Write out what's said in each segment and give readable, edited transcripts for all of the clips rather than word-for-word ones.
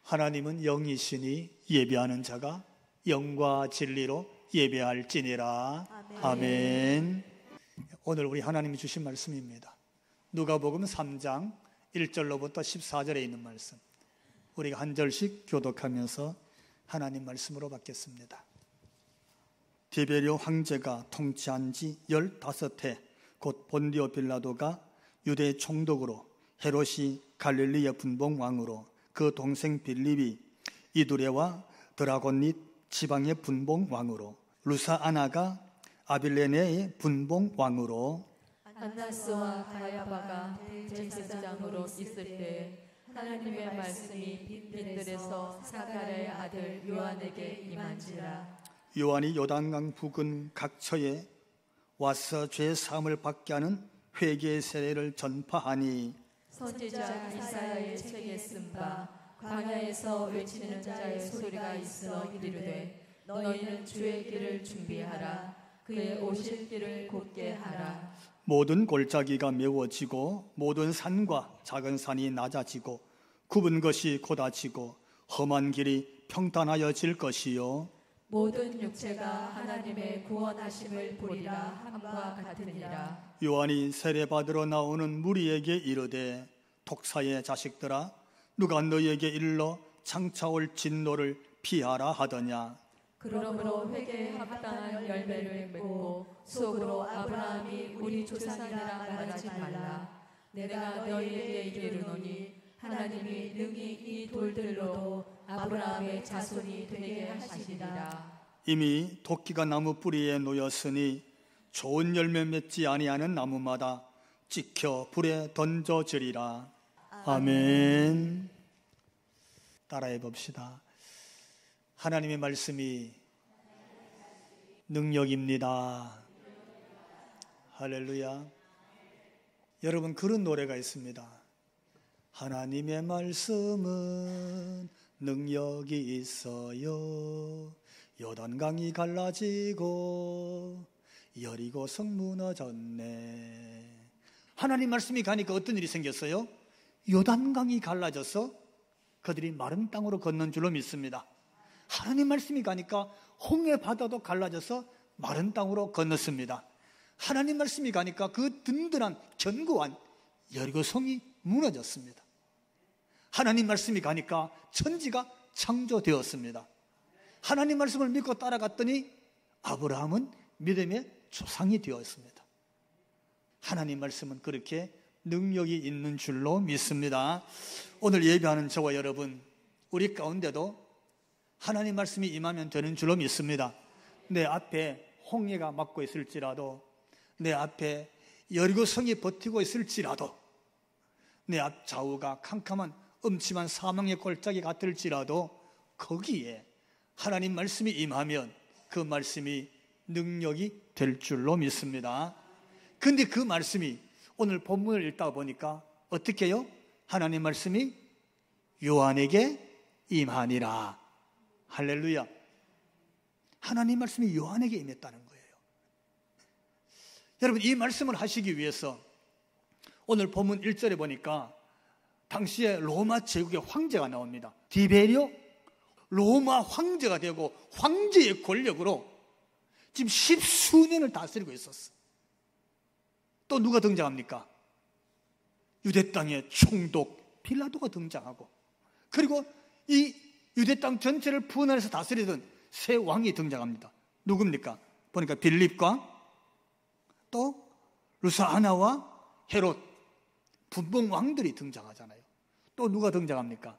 하나님은 영이시니 예배하는 자가 영과 진리로 예배할지니라. 아멘. 오늘 우리 하나님이 주신 말씀입니다. 누가복음 3장 1절로부터 14절에 있는 말씀, 우리가 한 절씩 교독하면서 하나님 말씀으로 받겠습니다. 디베리오 황제가 통치한 지 15해 곧 본디오 빌라도가 유대 총독으로, 헤롯이 갈릴리의 분봉왕으로, 그 동생 빌립이 이두레와 드라곤릿 지방의 분봉왕으로, 루사아나가 아빌레네의 분봉왕으로, 안나스와 가야바가 대제사장으로 있을 때 하나님의 말씀이 빈들에서 사가랴의 아들 요한에게 임한지라. 요한이 요단강 부근 각처에 와서 죄 사함을 받게 하는 회개의 세례를 전파하니, 선지자 이사야의 책에 쓴 바 광야에서 외치는 자의 소리가 있어 이르되 너희는 주의 길을 준비하라, 그의 오실 길을 곧게 하라. 모든 골짜기가 메워지고 모든 산과 작은 산이 낮아지고 굽은 것이 곧아지고 험한 길이 평탄하여질 것이요, 모든 육체가 하나님의 구원하심을 보리라 함과 같으니라. 요한이 세례받으러 나오는 무리에게 이르되 독사의 자식들아, 누가 너희에게 일러 장차올 진노를 피하라 하더냐. 그러므로 회개에 합당한 열매를 맺고 속으로 아브라함이 우리 조상이라 말하지 말라. 내가 너희에게 이르노니 하나님이 능히 이 돌들로도 아브라함의 자손이 되게 하시리라. 이미 도끼가 나무 뿌리에 놓였으니 좋은 열매 맺지 아니하는 나무마다 찍혀 불에 던져지리라. 아멘. 따라해 봅시다. 하나님의 말씀이 능력입니다. 할렐루야. 여러분, 그런 노래가 있습니다. 하나님의 말씀은 능력이 있어요. 요단강이 갈라지고 여리고성 무너졌네. 하나님 말씀이 가니까 어떤 일이 생겼어요? 요단강이 갈라져서 그들이 마른 땅으로 걷는 줄로 믿습니다. 하나님 말씀이 가니까 홍해 바다도 갈라져서 마른 땅으로 건넜습니다. 하나님 말씀이 가니까 그 든든한 견고한 여리고성이 무너졌습니다. 하나님 말씀이 가니까 천지가 창조되었습니다. 하나님 말씀을 믿고 따라갔더니 아브라함은 믿음의 조상이 되었습니다. 하나님 말씀은 그렇게 능력이 있는 줄로 믿습니다. 오늘 예배하는 저와 여러분, 우리 가운데도 하나님 말씀이 임하면 되는 줄로 믿습니다. 내 앞에 홍해가 막고 있을지라도, 내 앞에 여리고성이 버티고 있을지라도, 내 앞 좌우가 캄캄한 음침한 사망의 골짜기 같을지라도 거기에 하나님 말씀이 임하면 그 말씀이 능력이 될 줄로 믿습니다. 그런데 그 말씀이 오늘 본문을 읽다 보니까 어떻게 해요? 하나님 말씀이 요한에게 임하니라. 할렐루야. 하나님 말씀이 요한에게 임했다는 거예요. 여러분, 이 말씀을 하시기 위해서 오늘 본문 1절에 보니까 당시에 로마 제국의 황제가 나옵니다. 디베리오 로마 황제가 되고 황제의 권력으로 지금 10수년을 다스리고 있었어. 또 누가 등장합니까? 유대 땅의 총독 빌라도가 등장하고, 그리고 이 유대 땅 전체를 분할해서 다스리던 새 왕이 등장합니다. 누굽니까? 보니까 빌립과 또 루사아나와 헤롯 분봉 왕들이 등장하잖아요. 또 누가 등장합니까?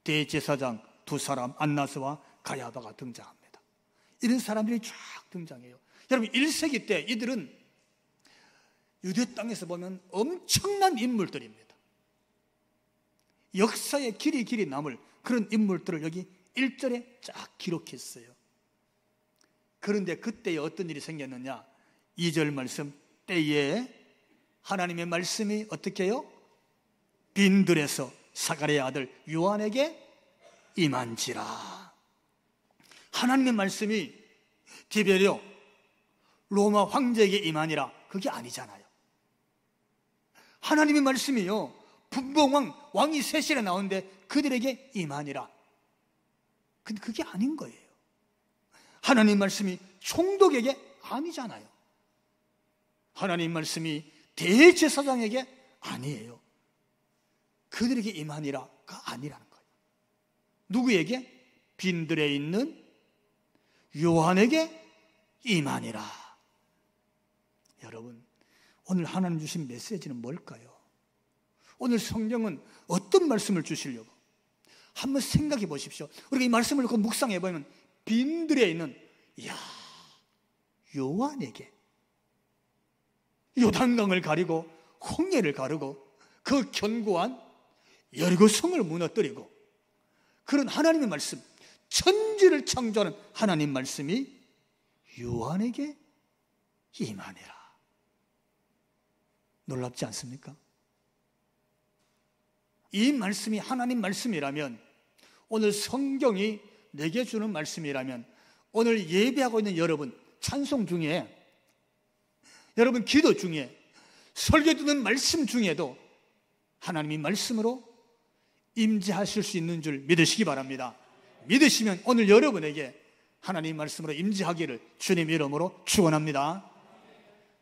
대제사장 두 사람, 안나스와 가야바가 등장합니다. 이런 사람들이 쫙 등장해요. 여러분, 1세기 때 이들은 유대 땅에서 보면 엄청난 인물들입니다. 역사에 길이 남을 그런 인물들을 여기 1절에 쫙 기록했어요. 그런데 그때에 어떤 일이 생겼느냐? 2절 말씀, 때에 하나님의 말씀이 어떻게 해요? 빈들에서 사가랴의 아들 요한에게 임한지라. 하나님의 말씀이 디베리오 로마 황제에게 임하니라, 그게 아니잖아요. 하나님의 말씀이요, 분봉왕 왕이 셋이나 나오는데 그들에게 임하니라. 근데 그게 아닌 거예요. 하나님 말씀이 총독에게 아니잖아요. 하나님 말씀이 대제사장에게 아니에요. 그들에게 임하니라가 아니라는 거예요. 누구에게? 빈들에 있는 요한에게 임하니라. 여러분, 오늘 하나님 주신 메시지는 뭘까요? 오늘 성경은 어떤 말씀을 주시려고? 한번 생각해 보십시오. 우리가 이 말씀을 놓고 묵상해 보면 빈들에 있는 요한에게 요단강을 가리고 홍해를 가르고 그 견고한 여리고성을 무너뜨리고 그런 하나님의 말씀, 천지를 창조하는 하나님 말씀이 요한에게 임하니라. 놀랍지 않습니까? 이 말씀이 하나님 말씀이라면, 오늘 성경이 내게 주는 말씀이라면, 오늘 예배하고 있는 여러분 찬송 중에, 여러분 기도 중에, 설교 듣는 말씀 중에도 하나님이 말씀으로 임재하실 수 있는 줄 믿으시기 바랍니다. 믿으시면 오늘 여러분에게 하나님 말씀으로 임재하기를 주님 이름으로 축원합니다.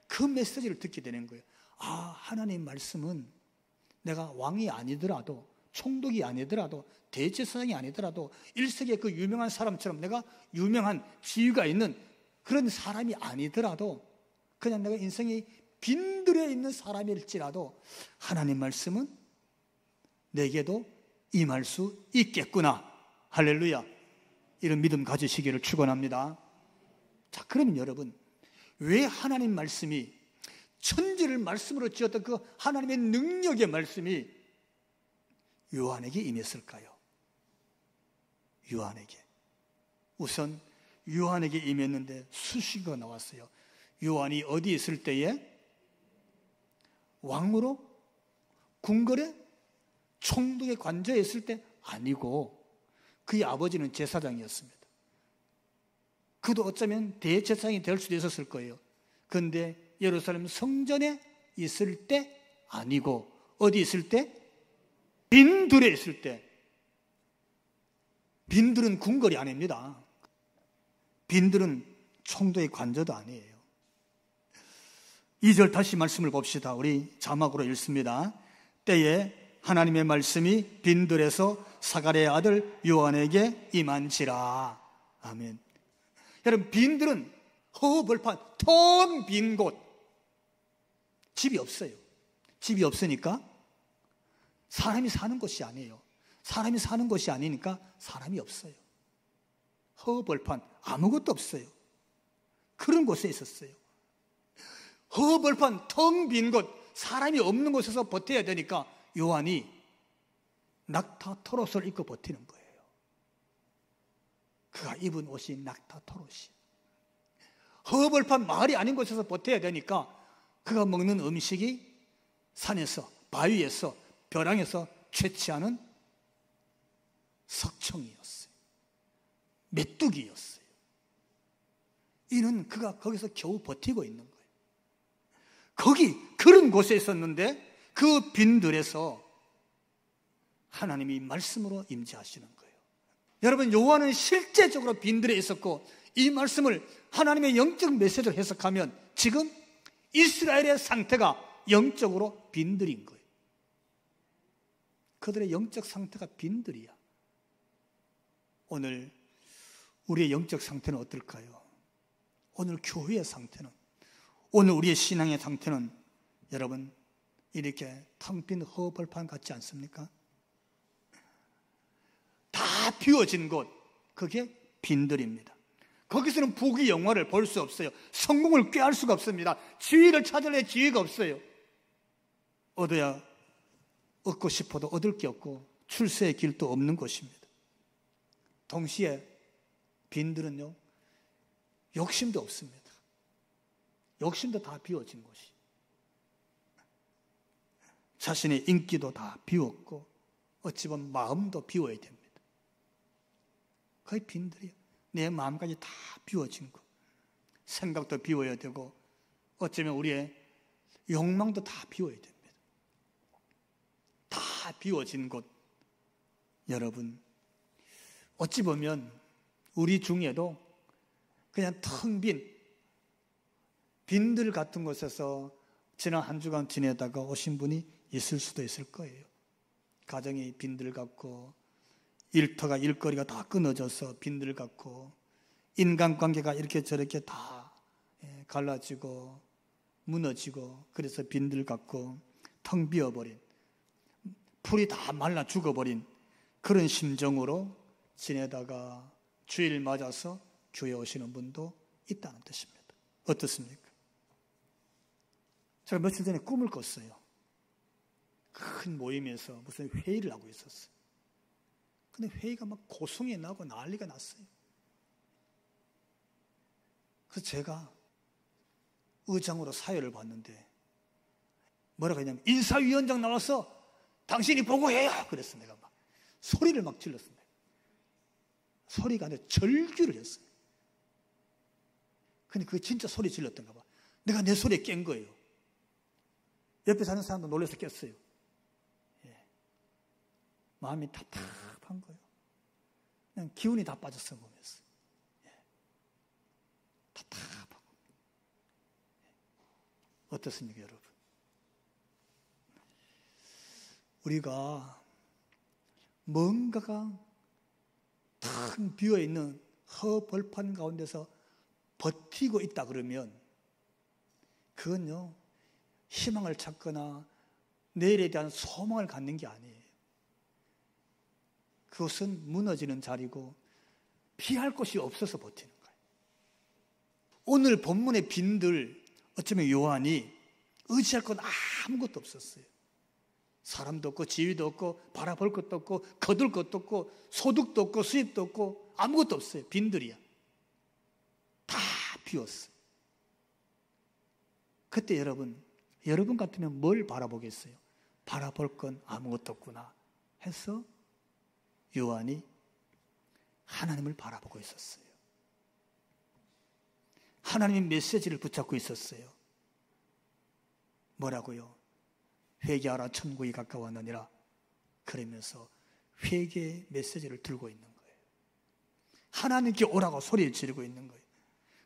그 메시지를 듣게 되는 거예요. 하나님 말씀은 내가 왕이 아니더라도, 총독이 아니더라도, 대제사장이 아니더라도 1세기의 그 유명한 사람처럼 내가 유명한 지위가 있는 그런 사람이 아니더라도, 그냥 내가 인생이 빈들에 있는 사람일지라도 하나님 말씀은 내게도 임할 수 있겠구나. 할렐루야. 이런 믿음 가지시기를 축원합니다. 자, 그러면 여러분, 왜 하나님 말씀이, 천지를 말씀으로 지었던 그 하나님의 능력의 말씀이 요한에게 임했을까요? 요한에게. 우선 요한에게 임했는데 수식어가 나왔어요. 요한이 어디 있을 때에? 왕으로? 궁궐에? 총독의 관저에 있을 때? 아니고 그의 아버지는 제사장이었습니다. 그도 어쩌면 대제사장이 될 수도 있었을 거예요. 그런데 예루살렘 성전에 있을 때 아니고 어디 있을 때? 빈들에 있을 때. 빈들은 궁궐이 아닙니다. 빈들은 총독의 관저도 아니에요. 2절 다시 말씀을 봅시다. 우리 자막으로 읽습니다. 때에 하나님의 말씀이 빈들에서 사가랴의 아들 요한에게 임한지라. 아멘. 여러분, 빈들은 허벌판, 텅 빈 곳. 집이 없어요. 집이 없으니까 사람이 사는 곳이 아니에요. 사람이 사는 곳이 아니니까 사람이 없어요. 허벌판, 아무것도 없어요. 그런 곳에 있었어요. 허벌판, 텅 빈 곳, 사람이 없는 곳에서 버텨야 되니까 요한이 낙타 토롯을 입고 버티는 거예요. 그가 입은 옷이 낙타 토롯이. 허벌판 마을이 아닌 곳에서 버텨야 되니까 그가 먹는 음식이 산에서, 바위에서, 벼랑에서 채취하는 석청이었어요. 메뚜기였어요. 이는 그가 거기서 겨우 버티고 있는 거예요. 그런 곳에 있었는데 그 빈들에서 하나님이 말씀으로 임재하시는 거예요. 여러분, 요한은 실제적으로 빈들에 있었고 이 말씀을 하나님의 영적 메시지로 해석하면 지금 이스라엘의 상태가 영적으로 빈들인 거예요. 그들의 영적 상태가 빈들이야. 오늘 우리의 영적 상태는 어떨까요? 오늘 교회의 상태는, 오늘 우리의 신앙의 상태는 여러분 이렇게 텅 빈 허벌판 같지 않습니까? 다 비워진 곳, 그게 빈들입니다. 거기서는 부귀 영화를 볼 수 없어요. 성공을 꾀할 수가 없습니다. 지위를 찾으려 지위가 없어요. 얻고 싶어도 얻을 게 없고 출세의 길도 없는 곳입니다. 동시에 빈들은요, 욕심도 없습니다. 욕심도 다 비워진 곳이. 자신의 인기도 다 비웠고 어찌 보면 마음도 비워야 됩니다. 거의 빈들이에요. 내 마음까지 다 비워진 것. 생각도 비워야 되고 어쩌면 우리의 욕망도 다 비워야 됩니다. 다 비워진 곳. 여러분, 어찌 보면 우리 중에도 그냥 텅 빈 빈들 같은 곳에서 지난 한 주간 지내다가 오신 분이 있을 수도 있을 거예요. 가정이 빈들 같고, 일터가 일거리가 다 끊어져서 빈들 같고, 인간관계가 이렇게 저렇게 다 갈라지고 무너지고, 그래서 빈들 같고 텅 비어버린, 풀이 다 말라 죽어버린 그런 심정으로 지내다가 주일 맞아서 교회 오시는 분도 있다는 뜻입니다. 어떻습니까? 제가 며칠 전에 꿈을 꿨어요. 큰 모임에서 무슨 회의를 하고 있었어요. 근데 회의가 막 고성이 나고 난리가 났어요. 그래서 제가 의장으로 사회를 봤는데 뭐라고 했냐면, 인사위원장 나와서 당신이 보고해요. 그랬어. 내가 막 소리를 막 질렀습니다. 소리가 아니라 절규를 했어요. 근데 그게 진짜 소리 질렀던가 봐. 내가 내 소리에 깬 거예요. 옆에 사는 사람도 놀라서 깼어요. 예. 마음이 답답한 거예요. 그냥 기운이 다 빠졌어, 몸에서. 예. 답답하고. 예. 어떻습니까, 여러분? 우리가 뭔가가 텅 비어있는 허벌판 가운데서 버티고 있다 그러면 그건요, 희망을 찾거나 내일에 대한 소망을 갖는 게 아니에요. 그것은 무너지는 자리고 피할 곳이 없어서 버티는 거예요. 오늘 본문의 빈들, 어쩌면 요한이 의지할 건 아무것도 없었어요. 사람도 없고 지위도 없고 바라볼 것도 없고 거둘 것도 없고 소득도 없고 수입도 없고 아무것도 없어요. 빈들이야. 다 비웠어요. 그때 여러분 같으면 뭘 바라보겠어요? 바라볼 건 아무것도 없구나 해서 요한이 하나님을 바라보고 있었어요. 하나님의 메시지를 붙잡고 있었어요. 뭐라고요? 회개하라, 천국이 가까웠느니라. 그러면서 회개의 메시지를 들고 있는 거예요. 하나님께 오라고 소리 지르고 있는 거예요.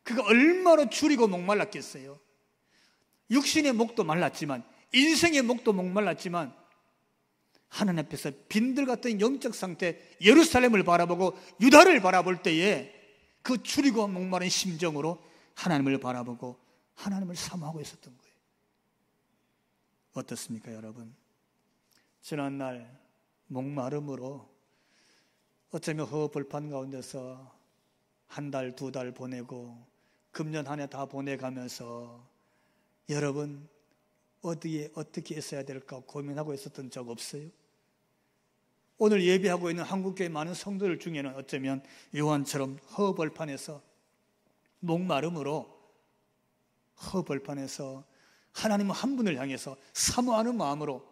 그가 얼마나 줄이고 목말랐겠어요. 육신의 목도 말랐지만, 인생의 목도 목말랐지만, 하나님 앞에서 빈들 같은 영적 상태, 예루살렘을 바라보고 유다를 바라볼 때에 그 줄이고 목마른 심정으로 하나님을 바라보고 하나님을 사모하고 있었던 거예요. 어떻습니까, 여러분? 지난날 목마름으로 어쩌면 허벌판 가운데서 한 달, 두 달 보내고 금년 한 해 다 보내가면서 여러분 어디에 어떻게 있어야 될까 고민하고 있었던 적 없어요? 오늘 예배하고 있는 한국교회 많은 성도들 중에는 어쩌면 요한처럼 허벌판에서 목마름으로 허벌판에서 하나님 한 분을 향해서 사모하는 마음으로,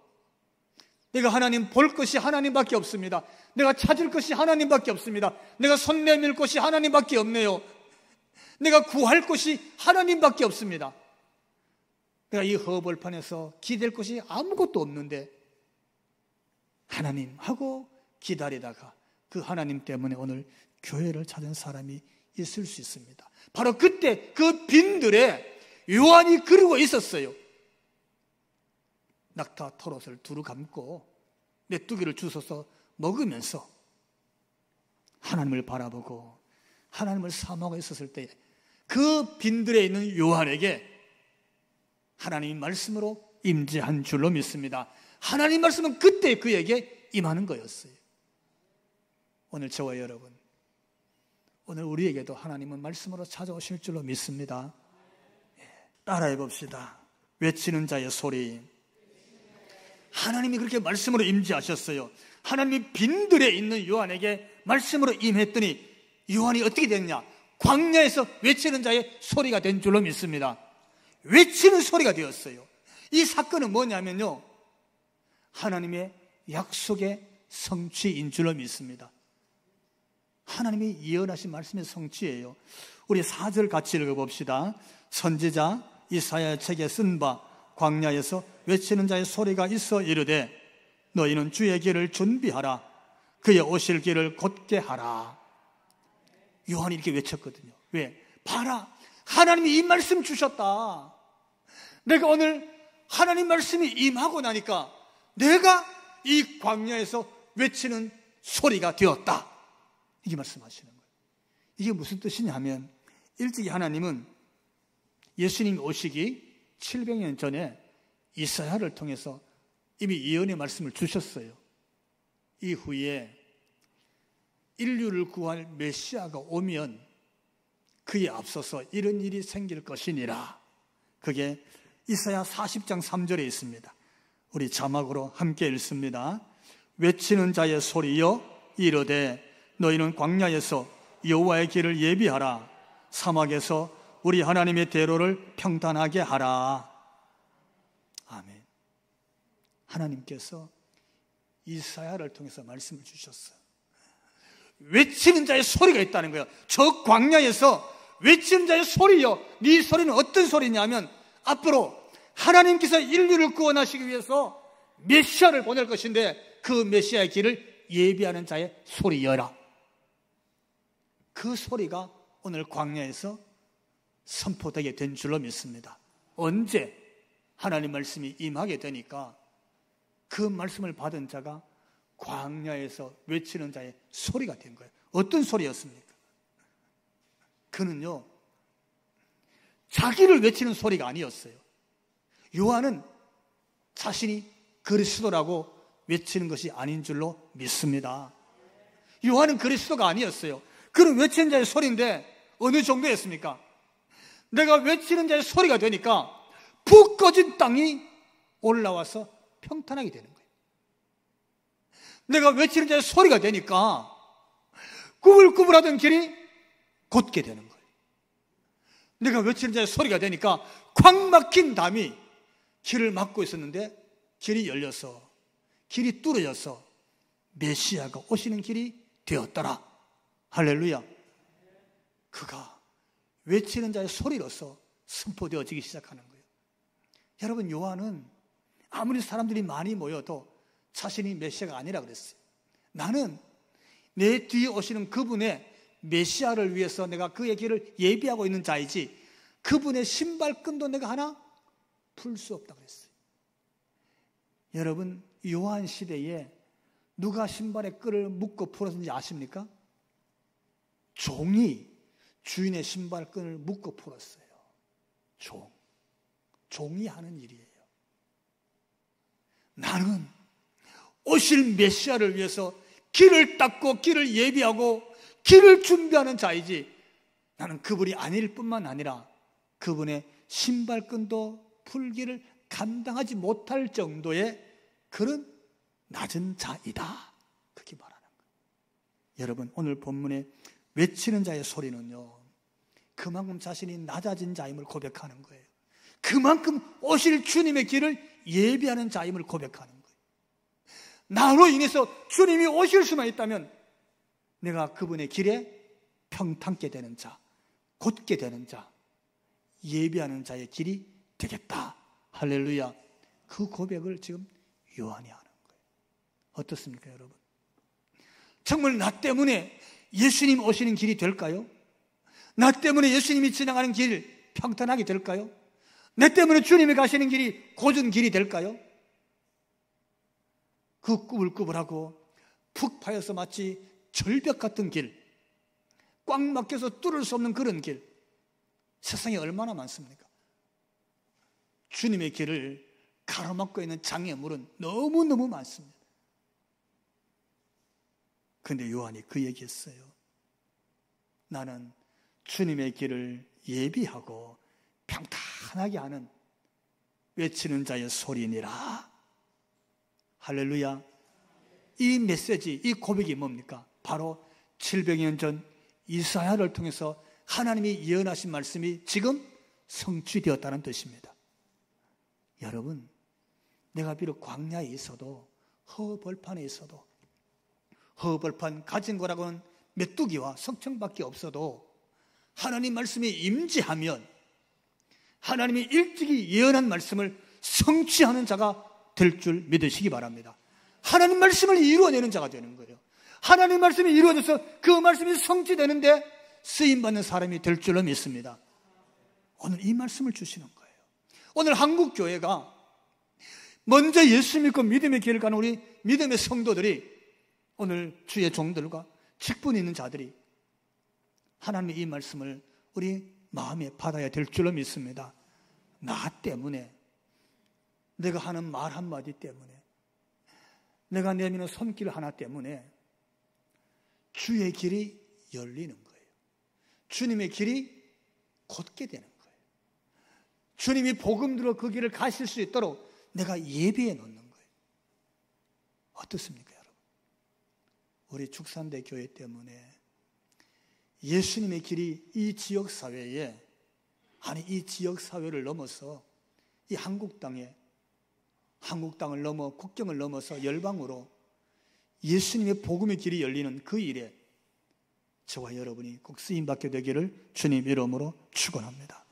내가 하나님 볼 것이 하나님밖에 없습니다. 내가 찾을 것이 하나님밖에 없습니다. 내가 손 내밀 것이 하나님밖에 없네요. 내가 구할 것이 하나님밖에 없습니다. 내가 이 허벌판에서 기댈 것이 아무것도 없는데 하나님 하고 기다리다가 그 하나님 때문에 오늘 교회를 찾은 사람이 있을 수 있습니다. 바로 그때 그 빈들에 요한이 그러고 있었어요. 낙타 토롯을 두루 감고 메뚜기를 주워서 먹으면서 하나님을 바라보고 하나님을 사모하고 있었을 때 그 빈들에 있는 요한에게 하나님의 말씀으로 임재한 줄로 믿습니다. 하나님 말씀은 그때 그에게 임하는 거였어요. 오늘 저와 여러분, 오늘 우리에게도 하나님은 말씀으로 찾아오실 줄로 믿습니다. 따라해 봅시다. 외치는 자의 소리. 하나님이 그렇게 말씀으로 임재하셨어요. 하나님이 빈들에 있는 요한에게 말씀으로 임했더니 요한이 어떻게 됐냐? 광야에서 외치는 자의 소리가 된 줄로 믿습니다. 외치는 소리가 되었어요. 이 사건은 뭐냐면요, 하나님의 약속의 성취인 줄로 믿습니다. 하나님이 예언하신 말씀의 성취예요. 우리 4절 같이 읽어봅시다. 선지자 이사야 책에 쓴 바 광야에서 외치는 자의 소리가 있어 이르되 너희는 주의 길을 준비하라. 그의 오실 길을 곧게 하라. 요한이 이렇게 외쳤거든요. 왜? 봐라, 하나님이 이 말씀 주셨다. 내가 오늘 하나님 말씀이 임하고 나니까 내가 이 광야에서 외치는 소리가 되었다. 이게 말씀하시는 거예요. 이게 무슨 뜻이냐 하면, 일찍이 하나님은 예수님 오시기 700년 전에 이사야를 통해서 이미 예언의 말씀을 주셨어요. 이후에 인류를 구할 메시아가 오면 그에 앞서서 이런 일이 생길 것이니라. 그게 이사야 40장 3절에 있습니다. 우리 자막으로 함께 읽습니다. 외치는 자의 소리여 이르되 너희는 광야에서 여호와의 길을 예비하라. 사막에서 우리 하나님의 대로를 평탄하게 하라. 아멘. 하나님께서 이사야를 통해서 말씀을 주셨어요. 외치는 자의 소리가 있다는 거예요. 저 광야에서 외치는 자의 소리요. 네 소리는 어떤 소리냐면, 앞으로 하나님께서 인류를 구원하시기 위해서 메시아를 보낼 것인데 그 메시아의 길을 예비하는 자의 소리여라. 그 소리가 오늘 광야에서 선포되게 된 줄로 믿습니다. 언제 하나님 말씀이 임하게 되니까 그 말씀을 받은 자가 광야에서 외치는 자의 소리가 된 거예요. 어떤 소리였습니까? 그는요, 자기를 외치는 소리가 아니었어요. 요한은 자신이 그리스도라고 외치는 것이 아닌 줄로 믿습니다. 요한은 그리스도가 아니었어요. 그는 외치는 자의 소리인데 어느 정도였습니까? 내가 외치는 자의 소리가 되니까 푹 꺼진 땅이 올라와서 평탄하게 되는 거예요. 내가 외치는 자의 소리가 되니까 꾸불꾸불하던 길이 곧게 되는 거예요. 내가 외치는 자의 소리가 되니까 콱 막힌 담이 길을 막고 있었는데 길이 열려서, 길이 뚫어져서 메시아가 오시는 길이 되었더라. 할렐루야. 그가 외치는 자의 소리로서 선포되어지기 시작하는 거예요. 여러분, 요한은 아무리 사람들이 많이 모여도 자신이 메시아가 아니라 그랬어요. 나는 내 뒤에 오시는 그분의 메시아를 위해서 내가 그의 길을 예비하고 있는 자이지 그분의 신발끈도 내가 하나 풀 수 없다 그랬어요. 여러분, 요한 시대에 누가 신발의 끈을 묶고 풀었는지 아십니까? 종이 주인의 신발끈을 묶고 풀었어요. 종이 하는 일이에요. 나는 오실 메시아를 위해서 길을 닦고 길을 예비하고 길을 준비하는 자이지, 나는 그분이 아닐 뿐만 아니라 그분의 신발끈도 풀기를 감당하지 못할 정도의 그런 낮은 자이다. 그렇게 말하는 거예요. 여러분, 오늘 본문에 외치는 자의 소리는요, 그만큼 자신이 낮아진 자임을 고백하는 거예요. 그만큼 오실 주님의 길을 예비하는 자임을 고백하는 거예요. 나로 인해서 주님이 오실 수만 있다면 내가 그분의 길에 평탄게 되는 자, 곧게 되는 자, 예비하는 자의 길이 되겠다. 할렐루야. 그 고백을 지금 요한이 하는 거예요. 어떻습니까, 여러분? 정말 나 때문에 예수님 오시는 길이 될까요? 나 때문에 예수님이 지나가는 길 평탄하게 될까요? 내 때문에 주님이 가시는 길이 고준 길이 될까요? 그 꾸불꾸불하고 푹 파여서 마치 절벽 같은 길, 꽉 막혀서 뚫을 수 없는 그런 길, 세상에 얼마나 많습니까? 주님의 길을 가로막고 있는 장애물은 너무너무 많습니다. 그런데 요한이 그 얘기했어요. 나는 주님의 길을 예비하고 평탄하게 하는 외치는 자의 소리니라. 할렐루야. 이 메시지, 이 고백이 뭡니까? 바로 700년 전 이사야를 통해서 하나님이 예언하신 말씀이 지금 성취되었다는 뜻입니다. 여러분, 내가 비록 광야에 있어도, 허벌판에 있어도, 허벌판 가진 거라고는 메뚜기와 석청밖에 없어도 하나님 말씀이 임재하면 하나님이 일찍이 예언한 말씀을 성취하는 자가 될 줄 믿으시기 바랍니다. 하나님 말씀을 이루어내는 자가 되는 거예요. 하나님 말씀이 이루어져서 그 말씀이 성취되는데 쓰임받는 사람이 될 줄로 믿습니다. 오늘 이 말씀을 주시는 거예요. 오늘 한국교회가 먼저 예수 믿고 믿음의 길을 가는 우리 믿음의 성도들이, 오늘 주의 종들과 직분 있는 자들이 하나님의 이 말씀을 우리 마음에 받아야 될 줄로 믿습니다. 나 때문에, 내가 하는 말 한마디 때문에, 내가 내미는 손길 하나 때문에 주의 길이 열리는 거예요. 주님의 길이 곧게 되는 거예요. 주님이 복음 들어 그 길을 가실 수 있도록 내가 예비해 놓는 거예요. 어떻습니까, 여러분? 우리 축산대 교회 때문에 예수님의 길이 이 지역사회에, 아니 이 지역사회를 넘어서 이 한국 땅에, 한국땅을 넘어 국경을 넘어서 열방으로 예수님의 복음의 길이 열리는 그 일에 저와 여러분이 꼭 쓰임받게 되기를 주님 이름으로 축원합니다.